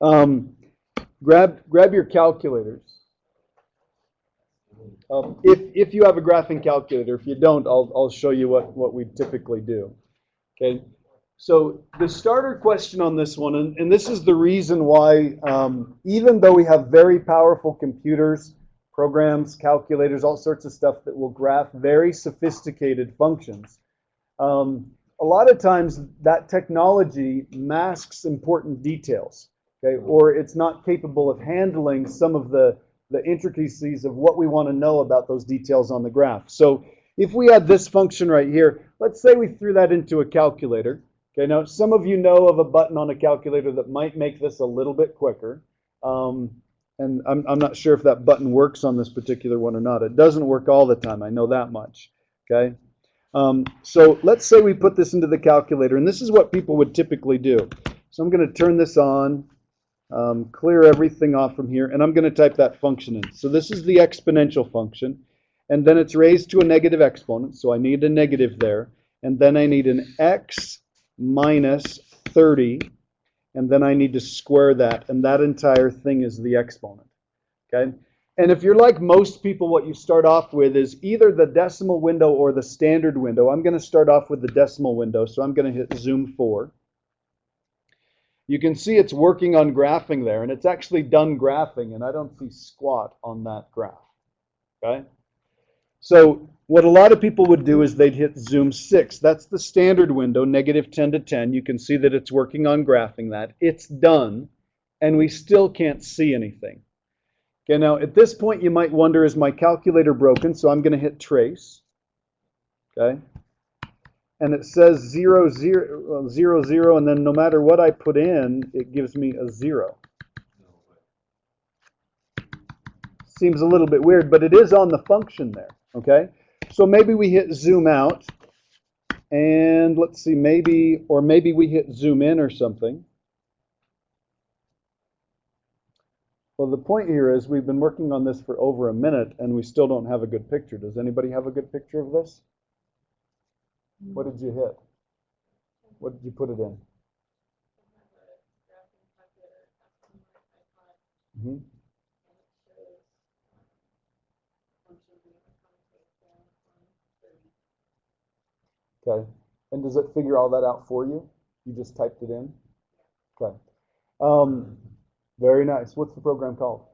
Grab your calculators. If you have a graphing calculator, if you don't, I'll show you what we typically do. Okay. So the starter question on this one, and this is the reason why, even though we have very powerful computers, programs, calculators, all sorts of stuff that will graph very sophisticated functions, a lot of times that technology masks important details, okay, or it's not capable of handling some of the intricacies of what we want to know about those details on the graph. So if we had this function right here, let's say we threw that into a calculator. Okay, now some of you know of a button on a calculator that might make this a little bit quicker. And I'm not sure if that button works on this particular one or not. It doesn't work all the time, I know that much. Okay, so let's say we put this into the calculator, and this is what people would typically do. So I'm going to turn this on, clear everything off from here, and I'm going to type that function in. So this is the exponential function, and then it's raised to a negative exponent, so I need a negative there, and then I need an x minus 30, and then I need to square that, and that entire thing is the exponent. Okay? And if you're like most people, what you start off with is either the decimal window or the standard window. I'm going to start off with the decimal window, so I'm going to hit zoom 4. You can see it's working on graphing there, and it's actually done graphing, and I don't see squat on that graph. Okay? So what a lot of people would do is they'd hit zoom 6. That's the standard window, negative 10 to 10. You can see that it's working on graphing that. It's done, and we still can't see anything. Okay, now at this point you might wonder, is my calculator broken? So I'm going to hit trace. Okay, and it says 0, 0, 0, 0, and then no matter what I put in, it gives me a 0. Seems a little bit weird, but it is on the function there. Okay, so maybe we hit zoom out, and let's see, maybe we hit zoom in or something. Well, the point here is we've been working on this for over a minute, and we still don't have a good picture. Does anybody have a good picture of this? What did you hit? What did you put it in? Mm-hmm. Okay. And does it figure all that out for you? You just typed it in? Okay. Very nice. What's the program called?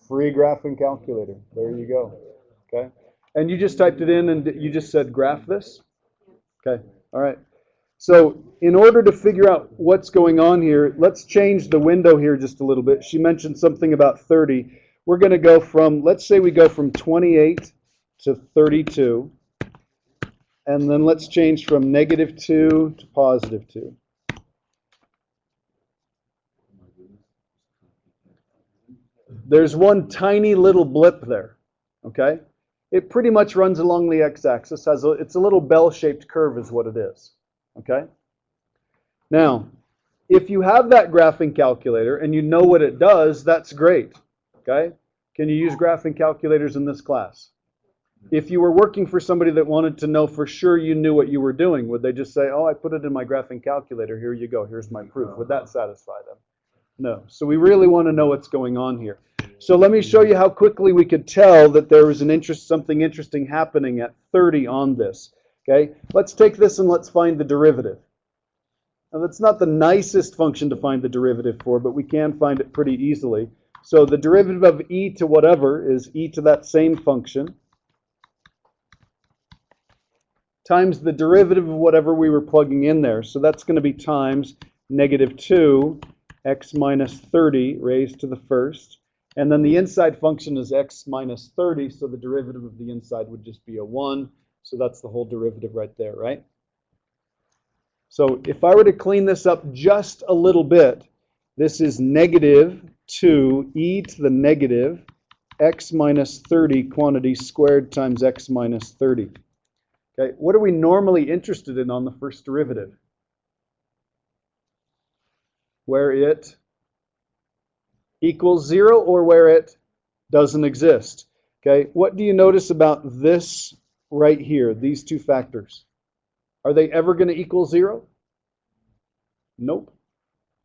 Free Graphing Calculator. There you go. Okay. And you just typed it in and you just said graph this? Okay. All right. So in order to figure out what's going on here, let's change the window here just a little bit. She mentioned something about 30. We're going to go from, let's say we go from 28 to 32. And then let's change from negative 2 to positive 2. There's one tiny little blip there, okay? It pretty much runs along the x-axis. It's a little bell-shaped curve is what it is, okay? Now, if you have that graphing calculator and you know what it does, that's great, okay? Can you use graphing calculators in this class? If you were working for somebody that wanted to know for sure you knew what you were doing, would they just say, oh, I put it in my graphing calculator, here you go, here's my proof? Would that satisfy them? No. So we really want to know what's going on here. So let me show you how quickly we could tell that there was something interesting happening at 30 on this. Okay, let's take this and let's find the derivative. Now that's not the nicest function to find the derivative for, but we can find it pretty easily. So the derivative of e to whatever is e to that same function times the derivative of whatever we were plugging in there. So that's going to be times negative 2 x minus 30 raised to the first. And then the inside function is x minus 30, so the derivative of the inside would just be a 1. So that's the whole derivative right there, right? So if I were to clean this up just a little bit, this is negative 2 e to the negative x minus 30 quantity squared times x minus 30. Okay, what are we normally interested in on the first derivative? Where it equals 0 or where it doesn't exist. Okay, what do you notice about this right here, these two factors? Are they ever going to equal 0? Nope.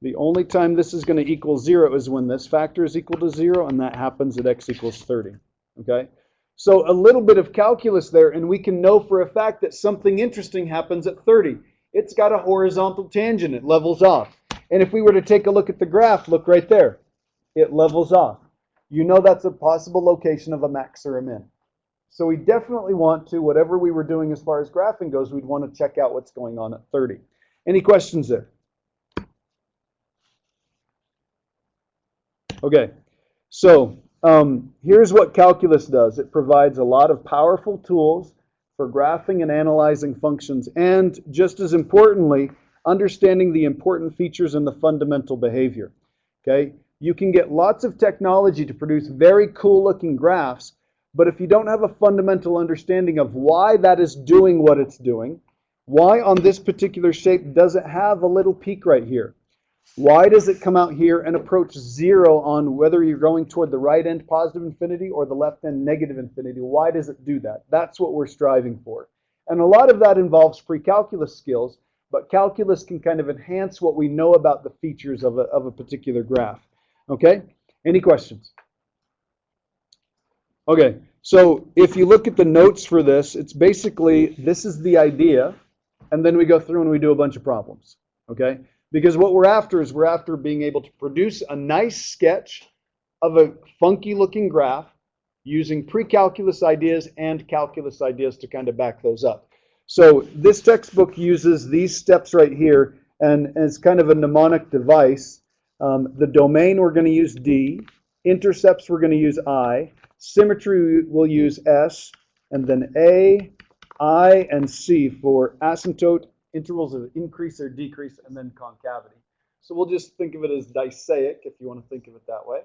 The only time this is going to equal 0 is when this factor is equal to 0, and that happens at x equals 30. Okay? So a little bit of calculus there, and we can know for a fact that something interesting happens at 30. It's got a horizontal tangent. It levels off. And if we were to take a look at the graph, look right there. It levels off. You know that's a possible location of a max or a min. So we definitely want to, whatever we were doing as far as graphing goes, we'd want to check out what's going on at 30. Any questions there? Okay, so here's what calculus does. It provides a lot of powerful tools for graphing and analyzing functions, and just as importantly, understanding the important features in the fundamental behavior. Okay, you can get lots of technology to produce very cool looking graphs, but if you don't have a fundamental understanding of why that is doing what it's doing, why on this particular shape does it have a little peak right here? Why does it come out here and approach 0 on whether you're going toward the right end positive infinity or the left end negative infinity? Why does it do that? That's what we're striving for. And a lot of that involves pre-calculus skills, but calculus can kind of enhance what we know about the features of a particular graph. Okay? Any questions? Okay, so if you look at the notes for this, it's basically, this is the idea, and then we go through and we do a bunch of problems. Okay? Because what we're after is we're after being able to produce a nice sketch of a funky looking graph using pre-calculus ideas and calculus ideas to kind of back those up. So this textbook uses these steps right here, and as kind of a mnemonic device. The domain we're going to use D, intercepts we're going to use I, symmetry we'll use S, and then A, I, and C for asymptote, intervals of increase or decrease, and then concavity. So we'll just think of it as diceic if you want to think of it that way.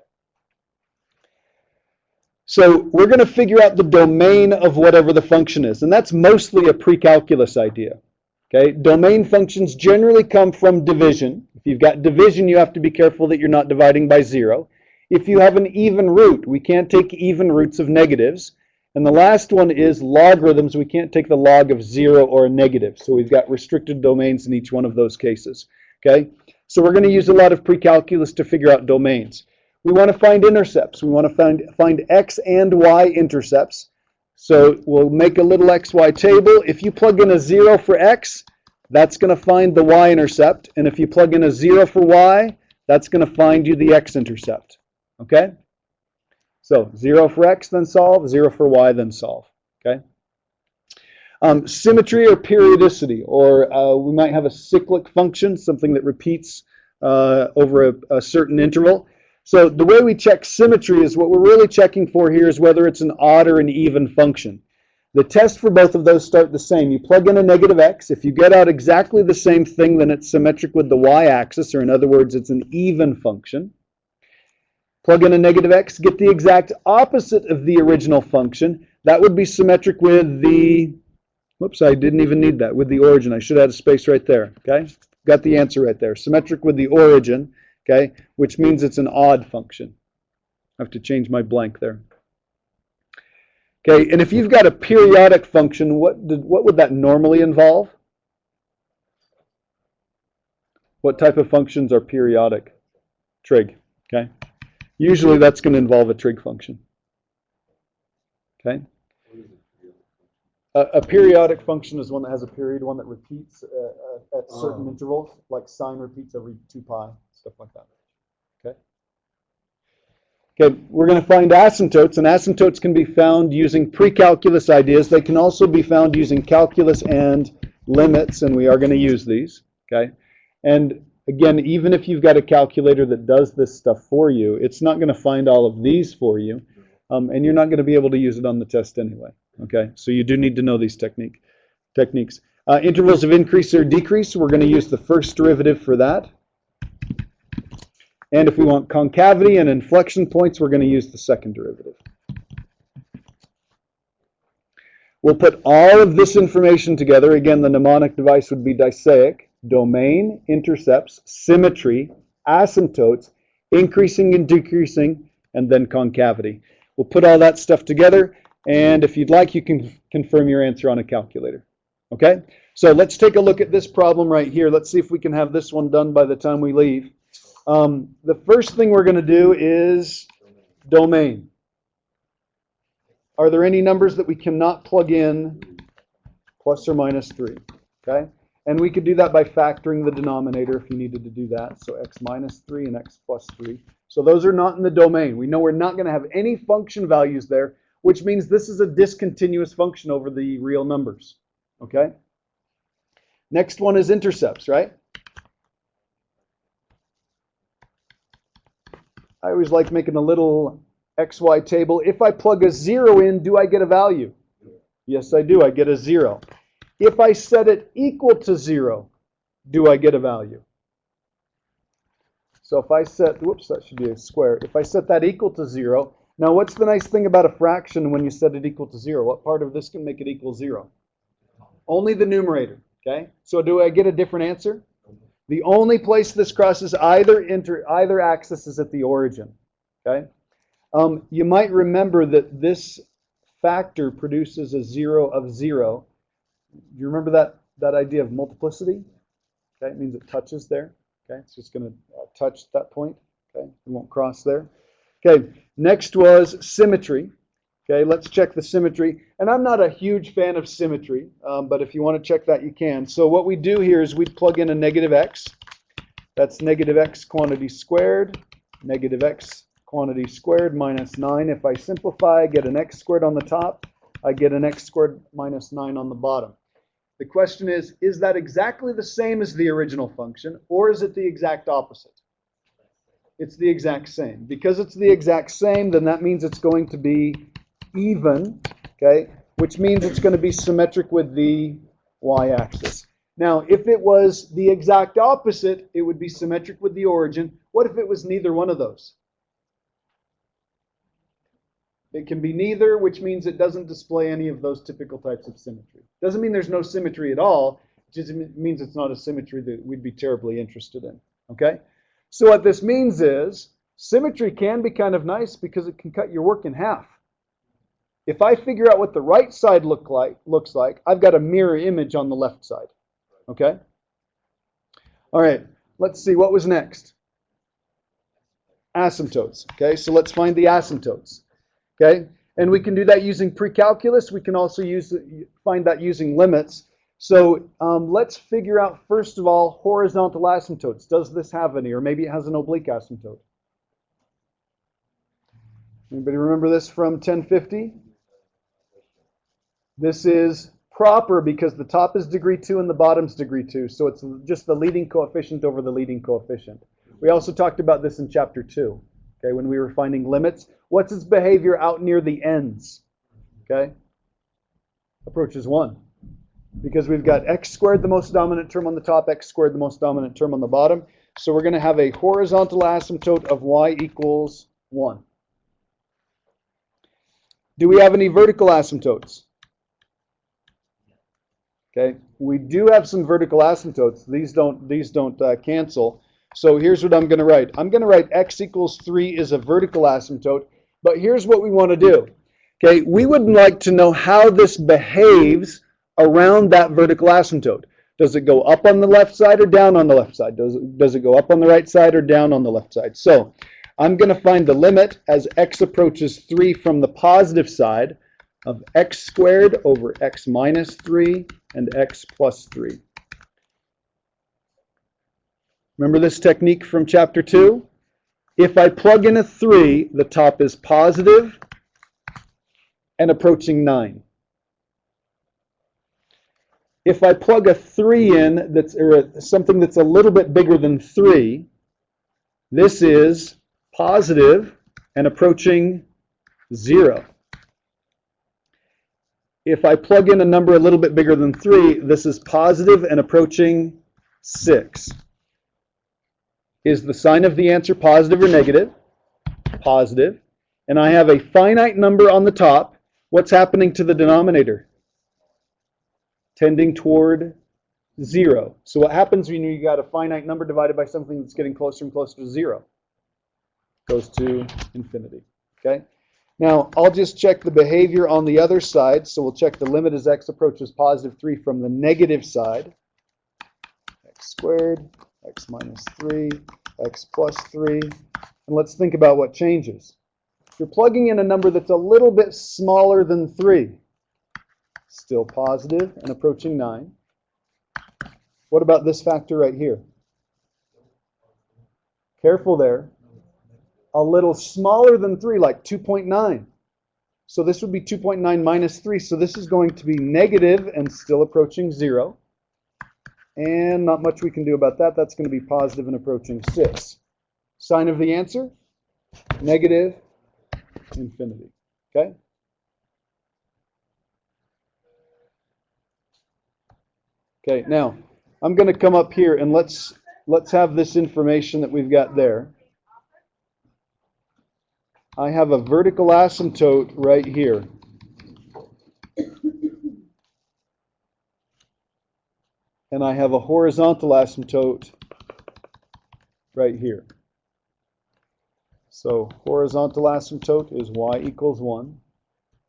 So we're going to figure out the domain of whatever the function is, and that's mostly a pre-calculus idea. Okay? Domain functions generally come from division. If you've got division, you have to be careful that you're not dividing by 0. If you have an even root, we can't take even roots of negatives. And the last one is logarithms. We can't take the log of 0 or a negative. So we've got restricted domains in each one of those cases. Okay? So we're going to use a lot of pre-calculus to figure out domains. We want to find intercepts. We want to find x and y intercepts. So we'll make a little xy table. If you plug in a 0 for x, that's going to find the y-intercept. And if you plug in a 0 for y, that's going to find you the x-intercept. Okay? So 0 for x, then solve. 0 for y, then solve. Okay? Symmetry or periodicity, or we might have a cyclic function, something that repeats over a certain interval. So the way we check symmetry is what we're really checking for here is whether it's an odd or an even function. The test for both of those start the same. You plug in a negative x. If you get out exactly the same thing, then it's symmetric with the y-axis, or in other words, it's an even function. Plug in a negative x, get the exact opposite of the original function. That would be symmetric with the, whoops, I didn't even need that, with the origin. I should have had a space right there, okay? Got the answer right there. Symmetric with the origin, okay, which means it's an odd function. I have to change my blank there. Okay, and if you've got a periodic function, what would that normally involve? What type of functions are periodic? Trig, okay? Usually that's going to involve a trig function. Okay? A periodic function is one that has a period, one that repeats at certain intervals, like sine repeats every 2 pi, stuff like that. Okay? Okay, we're going to find asymptotes, and asymptotes can be found using pre-calculus ideas. They can also be found using calculus and limits, and we are going to use these. Okay? And again, even if you've got a calculator that does this stuff for you, it's not going to find all of these for you, and you're not going to be able to use it on the test anyway. Okay, so you do need to know these techniques. Intervals of increase or decrease, we're going to use the first derivative for that. And if we want concavity and inflection points, we're going to use the second derivative. We'll put all of this information together. Again, the mnemonic device would be diceic. Domain, intercepts, symmetry, asymptotes, increasing and decreasing, and then concavity. We'll put all that stuff together, and if you'd like, you can confirm your answer on a calculator. Okay? So let's take a look at this problem right here. Let's see if we can have this one done by the time we leave. The first thing we're going to do is domain. Are there any numbers that we cannot plug in plus or minus 3? Okay? And we could do that by factoring the denominator if you needed to do that. So x minus 3 and x plus 3. So those are not in the domain. We know we're not going to have any function values there, which means this is a discontinuous function over the real numbers. Okay? Next one is intercepts, right? I always like making a little XY table. If I plug a 0 in, do I get a value? Yes, I do. I get a 0. If I set it equal to 0, do I get a value? So if I set, whoops, that should be a square. If I set that equal to 0, now what's the nice thing about a fraction when you set it equal to 0? What part of this can make it equal 0? Only the numerator, okay? So do I get a different answer? The only place this crosses either axis is at the origin, okay? You might remember that this factor produces a 0 of 0. Do you remember that idea of multiplicity? Okay, it means it touches there. Okay, it's just going to touch that point. Okay, it won't cross there. Okay, next was symmetry. Okay, let's check the symmetry. And I'm not a huge fan of symmetry, but if you want to check that, you can. So what we do here is we plug in a negative x. That's negative x quantity squared, negative x quantity squared minus 9. If I simplify, I get an x squared on the top. I get an x squared minus 9 on the bottom. The question is that exactly the same as the original function, or is it the exact opposite? It's the exact same. Because it's the exact same, then that means it's going to be even, okay, which means it's going to be symmetric with the y-axis. Now, if it was the exact opposite, it would be symmetric with the origin. What if it was neither one of those? It can be neither, which means it doesn't display any of those typical types of symmetry. Doesn't mean there's no symmetry at all. It just means it's not a symmetry that we'd be terribly interested in. Okay? So what this means is symmetry can be kind of nice because it can cut your work in half. If I figure out what the right side looks like, I've got a mirror image on the left side. Okay? All right. Let's see. What was next? Asymptotes. Okay? So let's find the asymptotes. Okay, and we can do that using pre-calculus. We can also find that using limits. So let's figure out, first of all, horizontal asymptotes. Does this have any? Or maybe it has an oblique asymptote. Anybody remember this from 1050? This is proper because the top is degree 2 and the bottom's degree 2. So it's just the leading coefficient over the leading coefficient. We also talked about this in chapter 2. Okay, when we were finding limits. What's its behavior out near the ends? Okay? Approaches 1. Because we've got x squared, the most dominant term on the top, x squared, the most dominant term on the bottom. So we're going to have a horizontal asymptote of y equals 1. Do we have any vertical asymptotes? Okay, we do have some vertical asymptotes. These don't cancel. So here's what I'm going to write. I'm going to write x equals 3 is a vertical asymptote. But here's what we want to do. Okay, we would like to know how this behaves around that vertical asymptote. Does it go up on the left side or down on the left side? Does it go up on the right side or down on the left side? So I'm going to find the limit as x approaches 3 from the positive side of x squared over x minus 3 and x plus 3. Remember this technique from chapter 2? If I plug in a 3, the top is positive and approaching 9. If I plug a 3 in, or something that's a little bit bigger than 3, this is positive and approaching 0. If I plug in a number a little bit bigger than 3, this is positive and approaching 6. Is the sign of the answer positive or negative? Positive. And I have a finite number on the top. What's happening to the denominator? Tending toward 0. So what happens when you got a finite number divided by something that's getting closer and closer to 0? Goes to infinity. Okay? Now, I'll just check the behavior on the other side. So we'll check the limit as x approaches positive 3 from the negative side. X squared, x minus 3, x plus 3. And let's think about what changes. If you're plugging in a number that's a little bit smaller than 3, still positive and approaching 9. What about this factor right here? Careful there. A little smaller than 3, like 2.9. So this would be 2.9 minus 3. So this is going to be negative and still approaching 0. And not much we can do about that. That's going to be positive and approaching 6. Sign of the answer? Negative infinity. Okay? Okay, now I'm going to come up here and let's have this information that we've got there. I have a vertical asymptote right here. And I have a horizontal asymptote right here. So horizontal asymptote is y equals 1.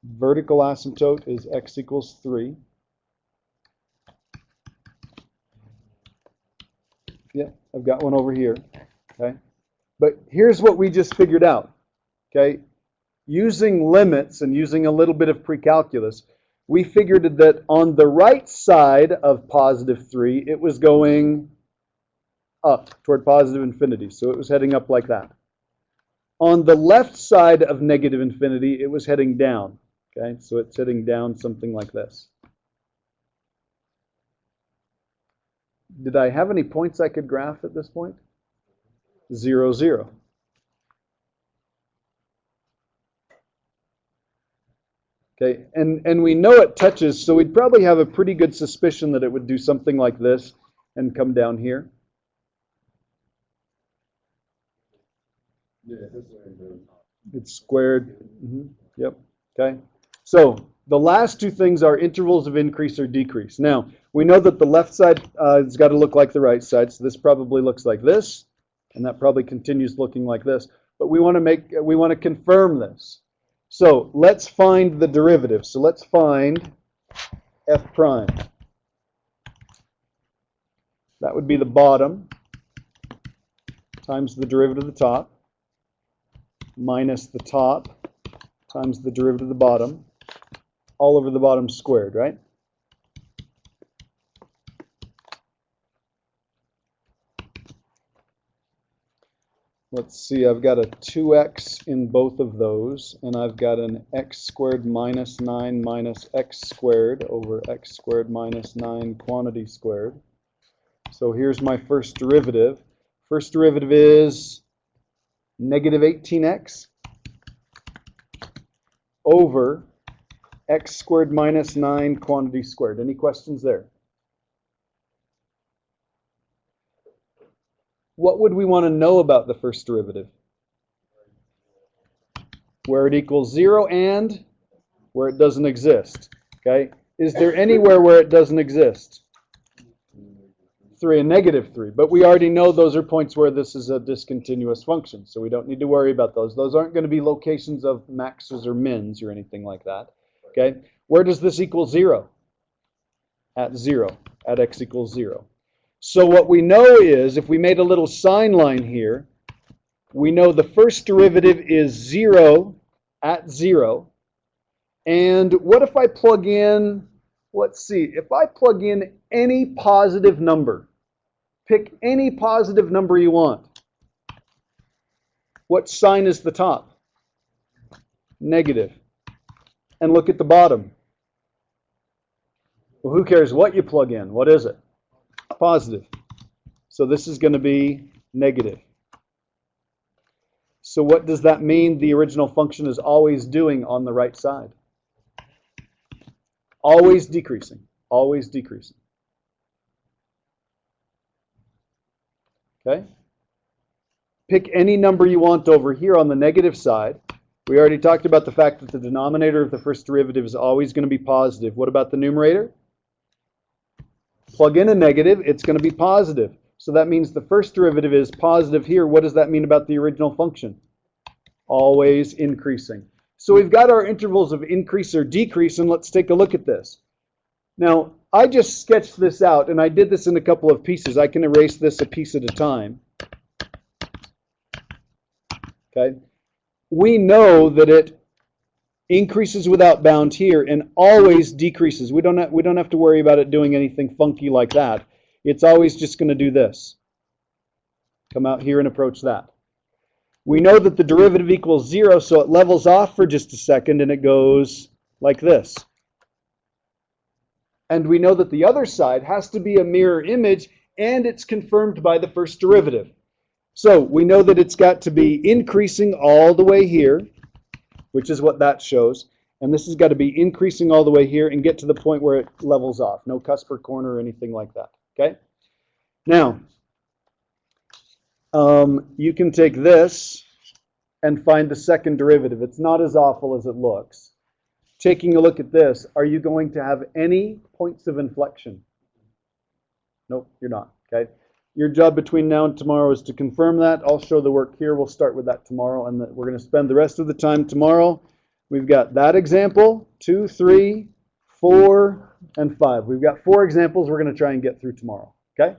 Vertical asymptote is x equals 3. Yeah, I've got one over here. Okay, but here's what we just figured out. Okay, using limits and using a little bit of pre-calculus, we figured that on the right side of positive 3, it was going up toward positive infinity. So it was heading up like that. On the left side of negative infinity, it was heading down. Okay, so it's heading down something like this. Did I have any points I could graph at this point? 0, 0. Okay, and we know it touches, so we'd probably have a pretty good suspicion that it would do something like this and come down here. Yeah, it's squared. Yep. Okay. So the last two things are intervals of increase or decrease. Now, we know that the left side has got to look like the right side, so this probably looks like this, and that probably continues looking like this. But we want to confirm this. So let's find the derivative. So let's find f prime. That would be the bottom times the derivative of the top minus the top times the derivative of the bottom, all over the bottom squared, right? Let's see, I've got a 2x in both of those, and I've got an x squared minus 9 minus x squared over x squared minus 9 quantity squared. So here's my first derivative. First derivative is negative 18x over x squared minus 9 quantity squared. Any questions there? What would we want to know about the first derivative? Where it equals 0 and where it doesn't exist. Okay? Is there anywhere where it doesn't exist? 3 and negative 3. But we already know those are points where this is a discontinuous function, so we don't need to worry about those. Those aren't going to be locations of maxes or mins or anything like that. Okay? Where does this equal 0? At 0. At x equals 0. So what we know is, if we made a little sign line here, we know the first derivative is 0 at 0. And what if I plug in, let's see, if I plug in any positive number, pick any positive number you want. What sign is the top? Negative. And look at the bottom. Well, who cares what you plug in? What is it? Positive. So this is going to be negative. So what does that mean the original function is always doing on the right side? Always decreasing. Always decreasing. Okay? Pick any number you want over here on the negative side. We already talked about the fact that the denominator of the first derivative is always going to be positive. What about the numerator? Plug in a negative, it's going to be positive. So that means the first derivative is positive here. What does that mean about the original function? Always increasing. So we've got our intervals of increase or decrease, and let's take a look at this. Now, I just sketched this out, and I did this in a couple of pieces. I can erase this a piece at a time. Okay? We know that it increases without bound here and always decreases. We don't have to worry about it doing anything funky like that. It's always just going to do this. Come out here and approach that. We know that the derivative equals 0, so it levels off for just a second and it goes like this. And we know that the other side has to be a mirror image, and it's confirmed by the first derivative. So we know that it's got to be increasing all the way here, which is what that shows. And this has got to be increasing all the way here and get to the point where it levels off. No cusp or corner or anything like that. Okay? Now, you can take this and find the second derivative. It's not as awful as it looks. Taking a look at this, are you going to have any points of inflection? Nope, you're not. Okay? Your job between now and tomorrow is to confirm that. I'll show the work here. We'll start with that tomorrow, and we're going to spend the rest of the time tomorrow. We've got that example, 2, 3, 4, and 5. We've got 4 examples we're going to try and get through tomorrow. Okay?